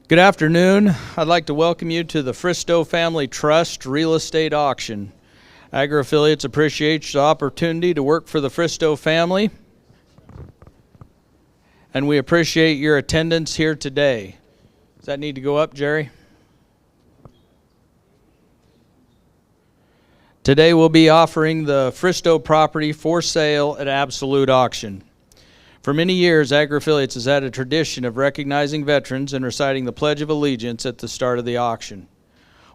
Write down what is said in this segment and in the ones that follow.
Good afternoon. I'd like to welcome you to the Fristow Family Trust Real Estate Auction. Agri Affiliates appreciates the opportunity to work for the Fristow family, and we appreciate your attendance here today. Does that need to go up, Jerry? Today we'll be offering the Fristow property for sale at absolute auction. For many years, Agri Affiliates has had a tradition of recognizing veterans and reciting the Pledge of Allegiance at the start of the auction.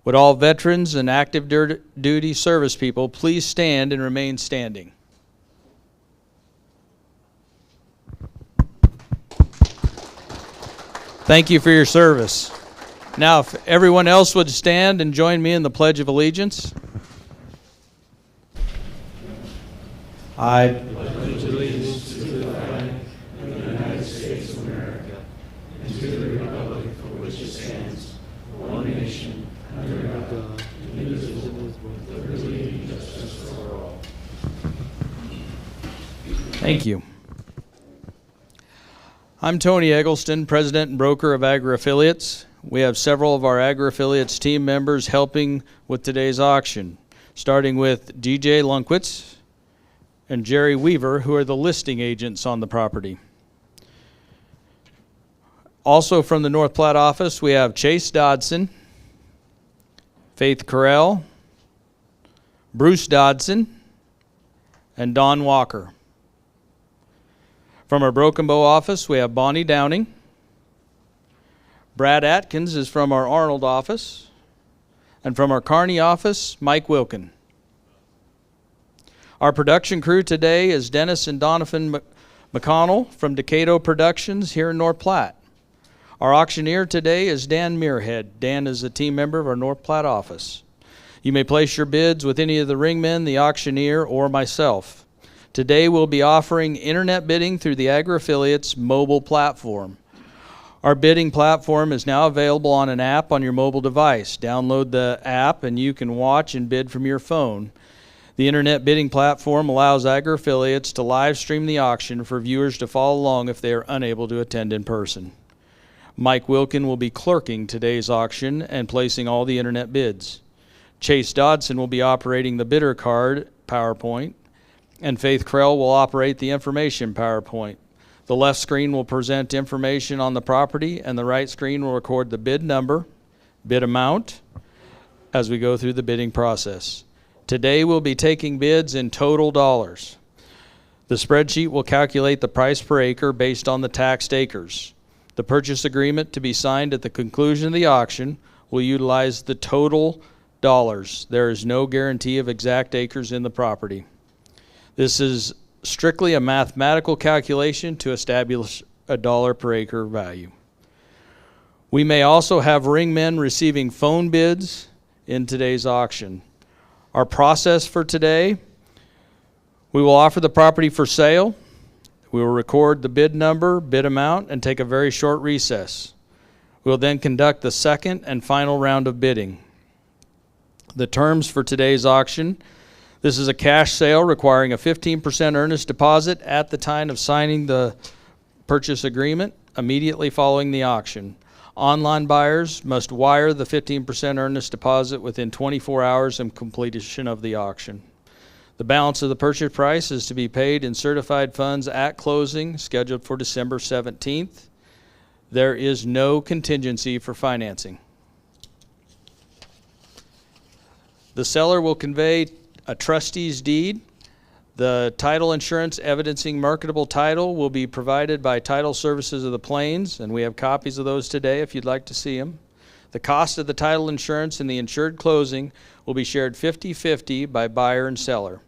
Would all veterans and active duty service people please stand and remain standing? Thank you for your service. Now, if everyone else would stand and join me in the Pledge of Allegiance. I pledge allegiance to the flag of the United States of America and to the republic for which it stands, one nation, under God, indivisible, with liberty and justice for all. Thank you. I'm Tony Eggleston, President and Broker of Agri Affiliates. We have several of our Agri Affiliates team members helping with today's auction, starting with DJ Lunkwitz and Jerry Weaver, who are the listing agents on the property. Also from the North Platte office, we have Chase Dodson, Faith Carell, Bruce Dodson, and Don Walker. From our Broken Bow office, we have Bonnie Downing. Brad Atkins is from our Arnold office. And from our Kearney office, Mike Wilkin. Our production crew today is Dennis and Donovan McConnell from Decato Productions here in North Platte. Our auctioneer today is Dan Muirhead. Dan is a team member of our North Platte office. You may place your bids with any of the ringmen, the auctioneer, or myself. Today we'll be offering internet bidding through the Agri Affiliates mobile platform. Our bidding platform is now available on an app on your mobile device. Download the app and you can watch and bid from your phone. The internet bidding platform allows Agri Affiliates to live stream the auction for viewers to follow along if they are unable to attend in person. Mike Wilkin will be clerking today's auction and placing all the internet bids. Chase Dodson will be operating the bidder card PowerPoint, and Faith Krell will operate the information PowerPoint. The left screen will present information on the property, and the right screen will record the bid number, bid amount, as we go through the bidding process. Today we'll be taking bids in total dollars. The spreadsheet will calculate the price per acre based on the taxed acres. The purchase agreement to be signed at the conclusion of the auction will utilize the total dollars. There is no guarantee of exact acres in the property. This is strictly a mathematical calculation to establish a dollar per acre value. We may also have ringmen receiving phone bids in today's auction. Our process for today, we will offer the property for sale. We will record the bid number, bid amount, and take a very short recess. We will then conduct the second and final round of bidding. The terms for today's auction, this is a cash sale requiring a 15% earnest deposit at the time of signing the purchase agreement immediately following the auction. Online buyers must wire the 15% earnest deposit within 24 hours of completion of the auction. The balance of the purchase price is to be paid in certified funds at closing, scheduled for December 17th. There is no contingency for financing. The seller will convey a trustee's deed. The title insurance evidencing marketable title will be provided by Title Services of the Plains, and we have copies of those today if you'd like to see them. The cost of the title insurance and the insured closing will be shared 50-50 by buyer and seller.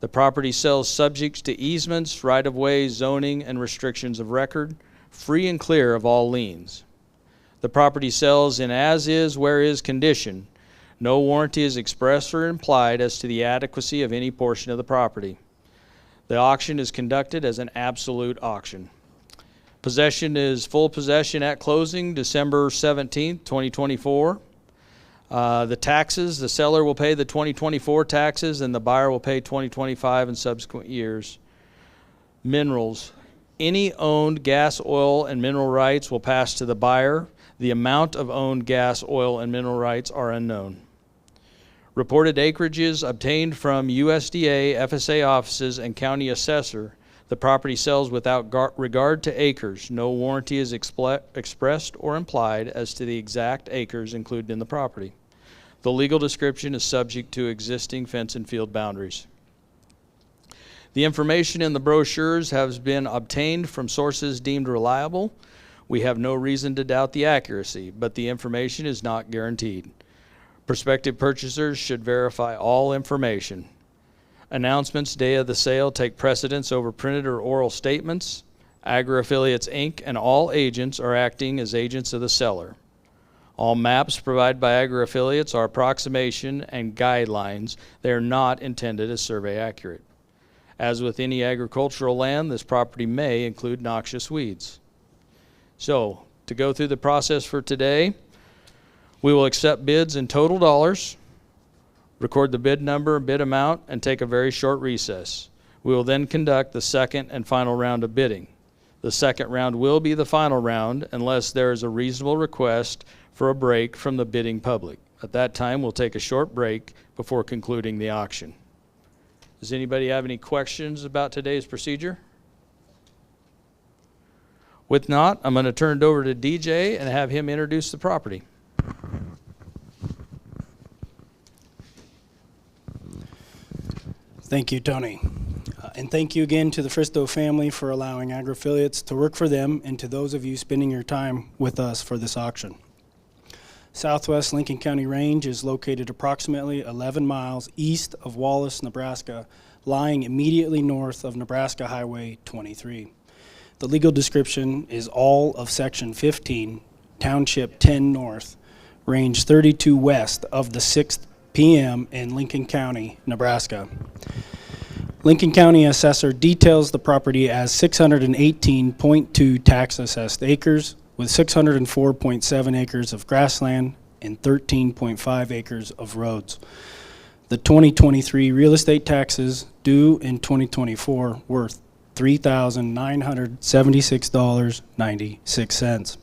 The property sells subject to easements, right-of-way, zoning, and restrictions of record, free and clear of all liens. The property sells in as-is, where-is condition. No warranty is expressed or implied as to the adequacy of any portion of the property. The auction is conducted as an absolute auction. Possession is full possession at closing, December 17th, 2024. The taxes, the seller will pay the 2024 taxes and the buyer will pay 2025 and subsequent years. Minerals. Any owned gas, oil, and mineral rights will pass to the buyer. The amount of owned gas, oil, and mineral rights are unknown. Reported acreages obtained from USDA, FSA offices, and county assessor. The property sells without regard to acres. No warranty is expressed or implied as to the exact acres included in the property. The legal description is subject to existing fence and field boundaries. The information in the brochures has been obtained from sources deemed reliable. We have no reason to doubt the accuracy, but the information is not guaranteed. Prospective purchasers should verify all information. Announcements day of the sale take precedence over printed or oral statements. Agri Affiliates, Inc. and all agents are acting as agents of the seller. All maps provided by Agri Affiliates are approximation and guidelines. They are not intended as survey accurate. As with any agricultural land, this property may include noxious weeds. So, to go through the process for today, we will accept bids in total dollars, record the bid number, bid amount, and take a very short recess. We will then conduct the second and final round of bidding. The second round will be the final round unless there is a reasonable request for a break from the bidding public. At that time, we'll take a short break before concluding the auction. Does anybody have any questions about today's procedure? With not, I'm going to turn it over to DJ and have him introduce the property. Thank you, Tony. And thank you again to the Fristow family for allowing Agri Affiliates to work for them, and to those of you spending your time with us for this auction. Southwest Lincoln County Range is located approximately 11 miles east of Wallace, Nebraska, lying immediately north of Nebraska Highway 23. The legal description is all of Section 15, Township 10 North, Range 32 west of the 6th PM in Lincoln County, Nebraska. Lincoln County Assessor details the property as 618.2 tax-assessed acres with 604.7 acres of grassland and 13.5 acres of roads. The 2023 real estate taxes due in 2024 were $3,976.96.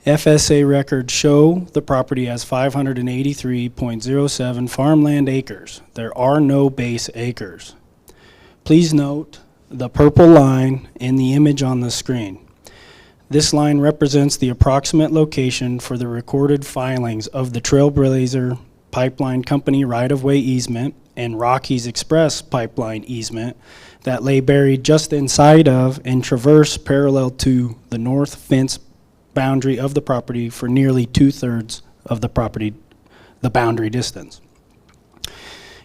FSA records show the property as 583.07 farmland acres. There are no base acres. Please note the purple line in the image on the screen. This line represents the approximate location for the recorded filings of the Trailblazer Pipeline Company right-of-way easement and Rockies Express pipeline easement that lay buried just inside of and traverse parallel to the north fence boundary of the property for nearly 2/3 of the boundary distance.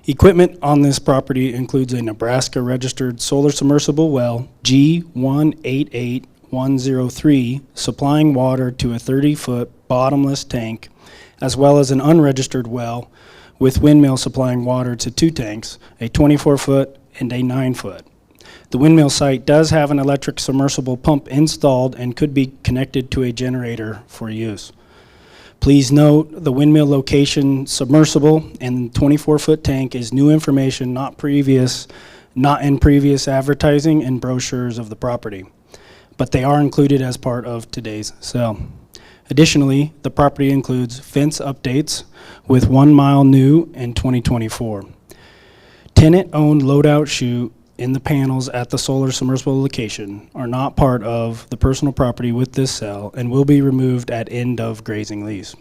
Equipment on this property includes a Nebraska registered solar submersible well, G188103, supplying water to a 30-foot bottomless tank, as well as an unregistered well with windmill supplying water to 2 tanks, a 24-foot and a 9-foot. The windmill site does have an electric submersible pump installed and could be connected to a generator for use. Please note the windmill location, submersible, and 24-foot tank is new information not in previous advertising and brochures of the property, but they are included as part of today's sale. Additionally, the property includes fence updates with 1 mile new in 2024. Tenant-owned loadout chute in the panels at the solar submersible location are not part of the personal property with this sale and will be removed at end of grazing lease.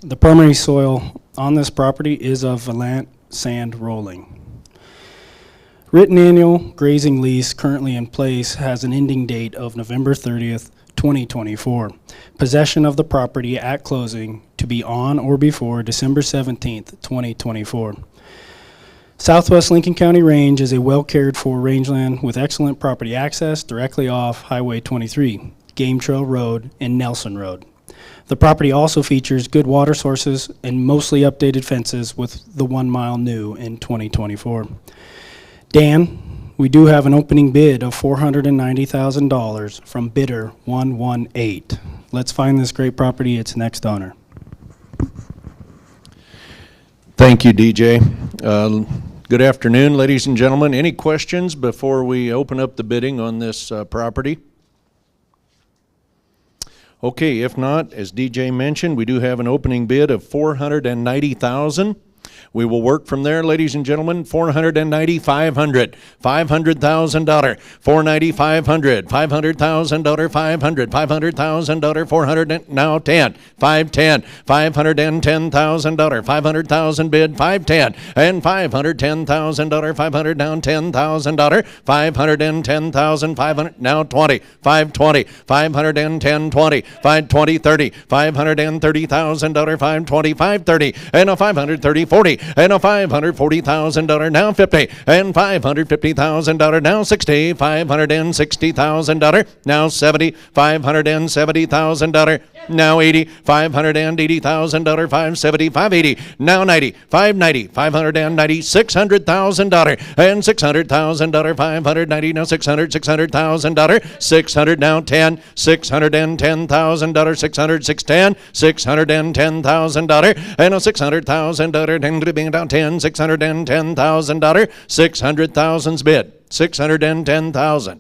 The primary soil on this property is of Valant sand rolling. Written annual grazing lease currently in place has an ending date of November 30th, 2024. Possession of the property at closing to be on or before December 17th, 2024. Southwest Lincoln County Range is a well-cared-for rangeland with excellent property access directly off Highway 23, Game Trail Road, and Nelson Road. The property also features good water sources and mostly updated fences with the 1 mile new in 2024. Dan, we do have an opening bid of $490,000 from bidder 118. Let's find this great property, its next owner. Thank you, DJ. Good afternoon, ladies and gentlemen. Any questions before we open up the bidding on this property? Okay, if not, as DJ mentioned, we do have an opening bid of $490,000. We will work from there, ladies and gentlemen. $490,000, $500,000, $500,000, $490,000, $500,000, $500,000, $500,000, $500,000, $400,000, now 10, $510,000, $510,000, $500,000 bid, $510,000, and $510,000, $500 down $10,000, $510,000, $500 now 20, $520,000, $510,000, $20, $520,000, $30, $530,000, $520,000, $530,000, and a $530,000, $40, and a $540,000, now $50, and $550,000, now $60, $560,000, now $70, $570,000, now $80, $580,000, $570, $580, now $90, $590, $590, $600,000, and $600,000, $590, now $600, $600,000, $600, now $10, $610,000, $600, $610,000, $610,000, and a $600,000, being down 10, $610,000, $600,000's bid, $610,000,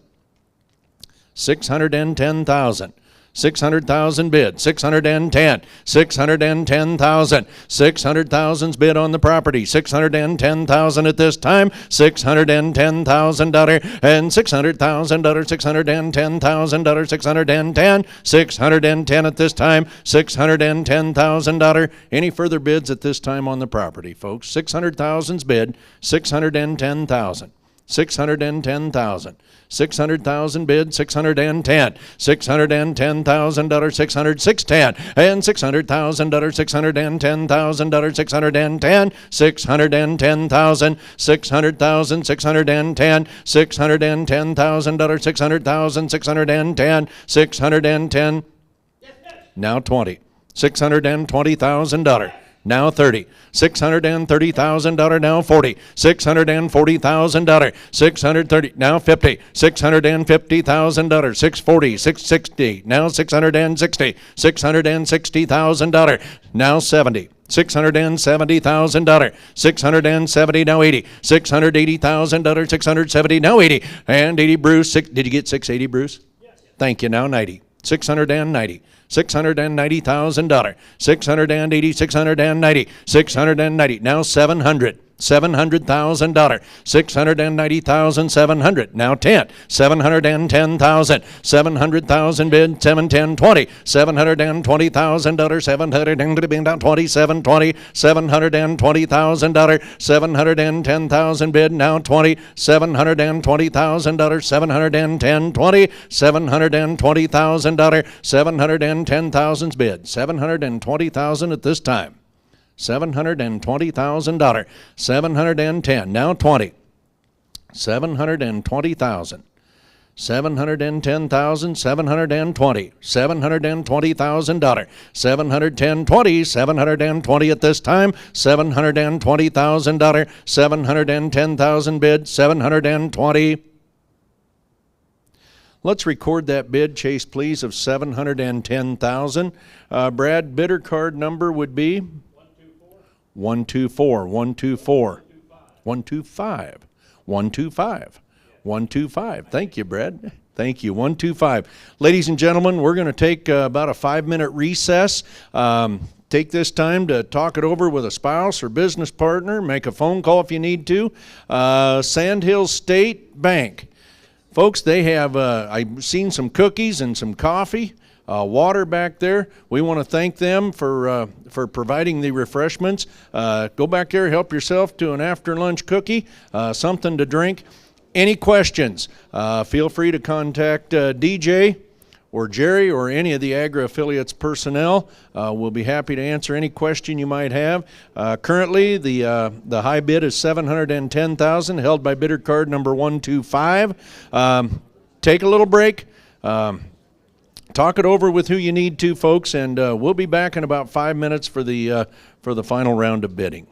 $610,000. 600,000 bid, 610, 610,000, 600,000's bid on the property, 610,000 at this time, $610,000, and $600,000, $610,000, 610, 610 at this time, $610,000. Any further bids at this time on the property, folks? 600,000's bid, 610,000, 610,000. 600,000 bid, 610, $610,000, 600, 610, and $600,000, $610,000, 610, $610,000, 600,000, 610, $610,000, 600,000, 610, 610, now 20, $620,000. Now 30, $630,000, now 40, $640,000, 630, now 50, $650,000, 640, 660, now 660, $660,000, now 70. $670,000, 670, now 80, $680,000, 670, now 80, and 80, Bruce, did you get 680, Bruce? Yes. Thank you, now 90, 690. $690,000, 680, 690, 690, now 700. $700,000, 690,700, now 10, 710,000, 700,000 bid, 710, 20, $720,000, 700 being down 20, 720, $720,000, 710,000 bid, now 20, $720,000, 710, 20, $720,000, 710,000's bid, $720,000 at this time. $720,000, 710, now 20, $720,000, 710,000, 720, $720,000, 710, 20, 720 at this time, $720,000, 710,000 bid, 720. Let's record that bid, Chase, please, of $710,000. Brad, bidder card number would be? 124, 124, 125, 125, 125. Thank you, Brad. Thank you. 125. Ladies and gentlemen, we're going to take about a 5-minute recess. Take this time to talk it over with a spouse or business partner. Make a phone call if you need to. Sandhill State Bank. Folks, they have, I've seen some cookies and some coffee. Water back there. We want to thank them for providing the refreshments. Go back there, help yourself to an after lunch cookie, something to drink. Any questions? Feel free to contact DJ or Jerry or any of the Agri affiliates personnel. We'll be happy to answer any question you might have. Currently, the high bid is $710,000, held by bidder card number 125. Take a little break. Talk it over with who you need to, folks, and we'll be back in about 5 minutes for the final round of bidding.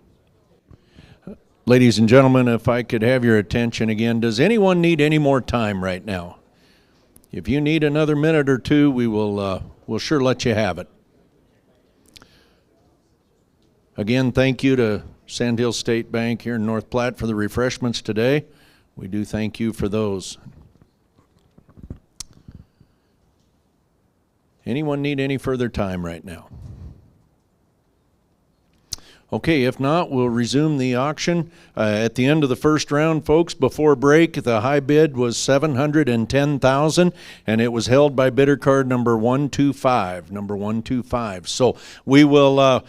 Ladies and gentlemen, if I could have your attention again, does anyone need any more time right now? If you need another minute or two, we'll sure let you have it. Again, thank you to Sandhill State Bank here in North Platte for the refreshments today. We do thank you for those. Anyone need any further time right now? Okay, if not, we'll resume the auction. At the end of the first round, folks, before break, the high bid was $710,000, and it was held by bidder card number 125. Number 125. So we will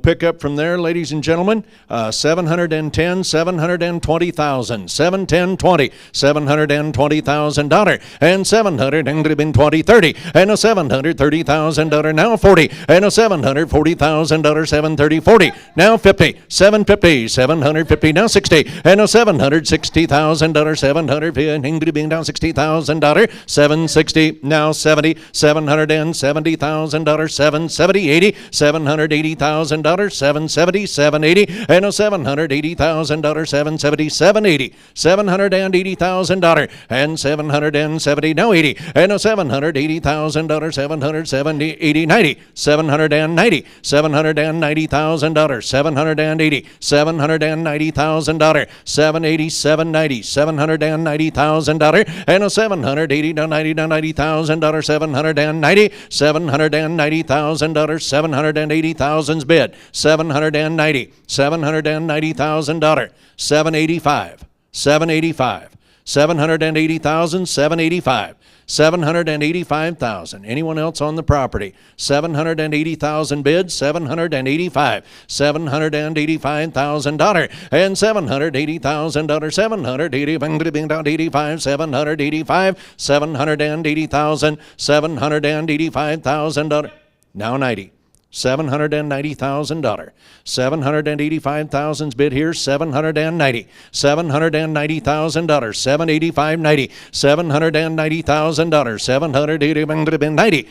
pick up from there, ladies and gentlemen. 710, 720,000, 710, 720,000, and 720, 30, and a $730,000 now 40, and a $740,000 730, 40. Now 50, 750, 750, now 60, and a $760,000, 750, being down $60,000, 760, now 70, $770,000, 770, 80, $780,000, 770, 780, and a $780,000, 770, 780, $780,000, and 770, now 80, and a $780,000, 770, 80, 90, $790, $790,000, 780, $790,000, 780, 790, $790,000, and a $780 to $90,000, 790, $790,000, 780,000's bid, $790, $790,000, 785, 785, 780,000, 785. 785,000. Anyone else on the property? 780,000 bids, 785, $785,000, and $780,000, 785, 785, 780,000, $785,000. Now 90. $790,000. 785,000's bid here, 790. $790,000, 785, 90. $790,000, 780,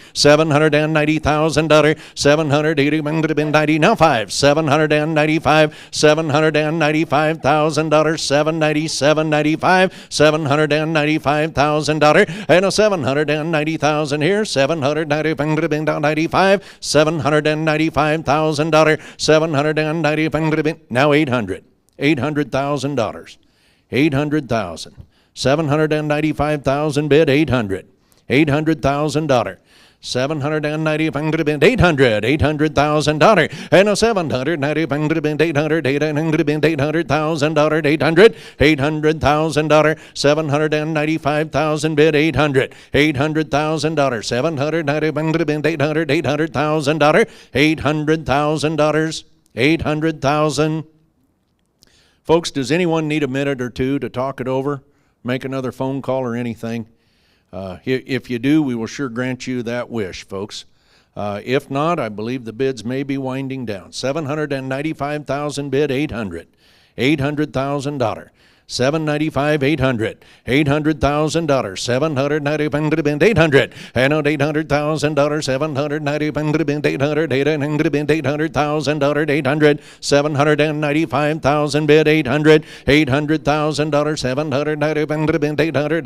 790,000, 780, 90. Now 5, 795, $795,000, 790, 795, $795,000, and a 790,000 here, 795, $795,000, 790, now 800, $800,000, 800,000, 795,000 bid, 800, $800,000. 790, $800,000, and a 790, $800,000, 800,000, $795,000 bid, 800, $800,000, 790, $800,000, $800,000, 800,000. Folks, does anyone need a minute or two to talk it over, make another phone call or anything? If you do, we will sure grant you that wish, folks. If not, I believe the bids may be winding down. 795,000 bid, 800, $800,000. 795, 800, $800,000, 790, 800, and $800,000, 790, 800, $800,000, 800, 795,000 bid, 800, $800,000, 790, 800,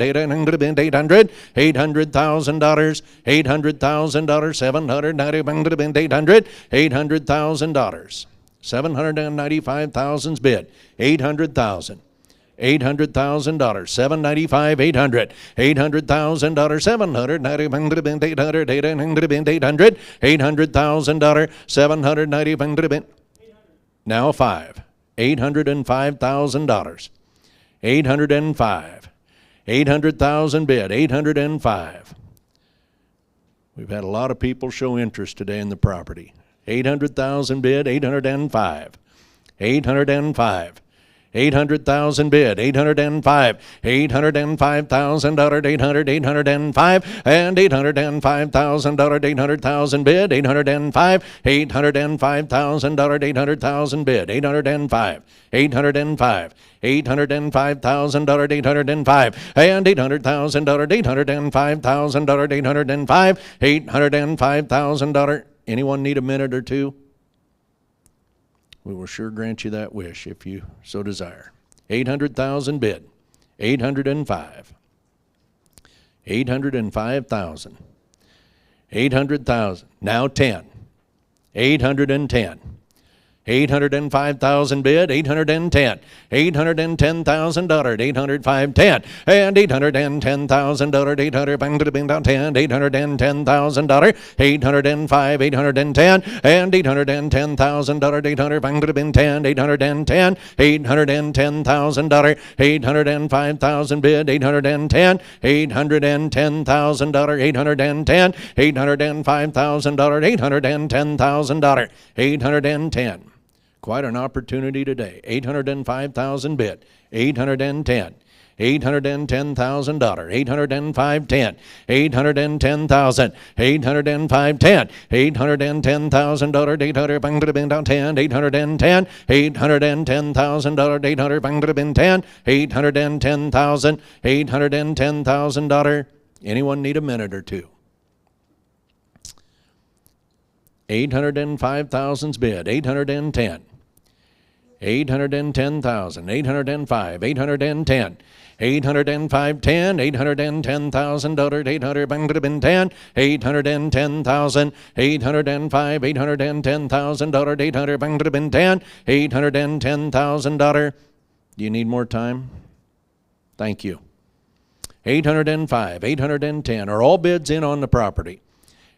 $800,000, $800,000, 790, 800,000, $795,000's bid, 800,000. $800,000, 795, 800, $800,000, 790, 800,000, 790, now 5, $805,000, 805, 800,000 bid, 805. We've had a lot of people show interest today in the property. 800,000 bid, 805, 805. 800,000 bid, 805, $805,000, 805, and $805,000, 800,000 bid, 805, $805,000, 800,000 bid, 805, 805, $805,000, 805, and $800,000, 805,000, 805, $805,000. Anyone need a minute or two? We will sure grant you that wish if you so desire. 800,000 bid, 805, 805,000, 800,000, now 10, 810, $805,000 bid, $810. $810,000, $805.10, and $810,000, $810,000, $810,000, $805, $810, and $810,000, $810, $810, $810,000, $805,000 bid, $810, $810,000, $810, $805,000, $810,000, $810. Quite an opportunity today. $805,000 bid, $810. $810,000, $805.10, $810,000, $805.10, $810,000, $810,000, $810, $810,000, $810, $810,000, $810,000. Anyone need a minute or two? 805,000's bid, 810. 810,000, 805, 810, 805.10, $810,000, $810, $810,000, $805, $810,000, $810, $810,000. Do you need more time? Thank you. 805, 810. Are all bids in on the property?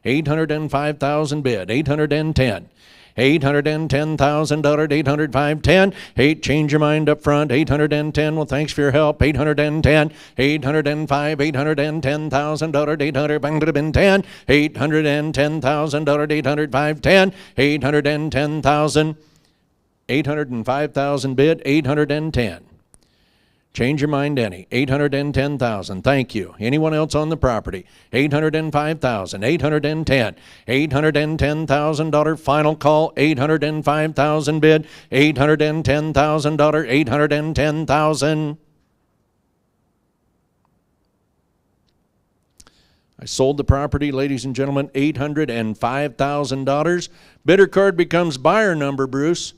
805,000 bid, 810. $810,000, $805.10. Change your mind up front. 810. Well, thanks for your help. 810, 805, $810,000, $810, $810,000, $805.10, $810,000, $805,000 bid, 810. Change your mind any. 810,000. Thank you. Anyone else on the property? 805,000. 810. $810,000 final call. 805,000 bid. $810,000. 810,000. I sold the property, ladies and gentlemen. $805,000. Bidder card becomes buyer number, Bruce.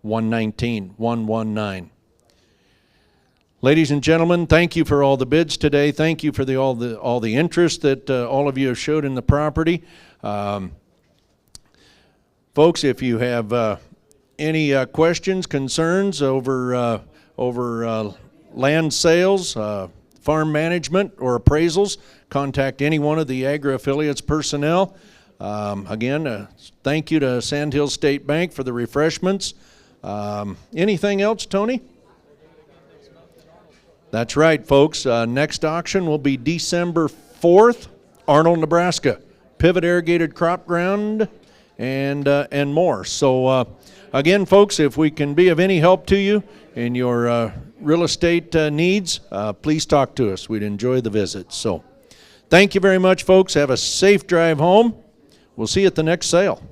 119. 119. Ladies and gentlemen, thank you for all the bids today. Thank you for all the interest that all of you have showed in the property. Folks, if you have any questions, concerns over land sales, farm management, or appraisals, contact any one of the Agri affiliates personnel. Again, thank you to Sandhill State Bank for the refreshments. Anything else, Tony? That's right, folks. Next auction will be December 4th, Arnold, Nebraska. Pivot irrigated crop ground and more. So, again, folks, if we can be of any help to you in your real estate needs, please talk to us. We'd enjoy the visit. So, thank you very much, folks. Have a safe drive home. We'll see you at the next sale.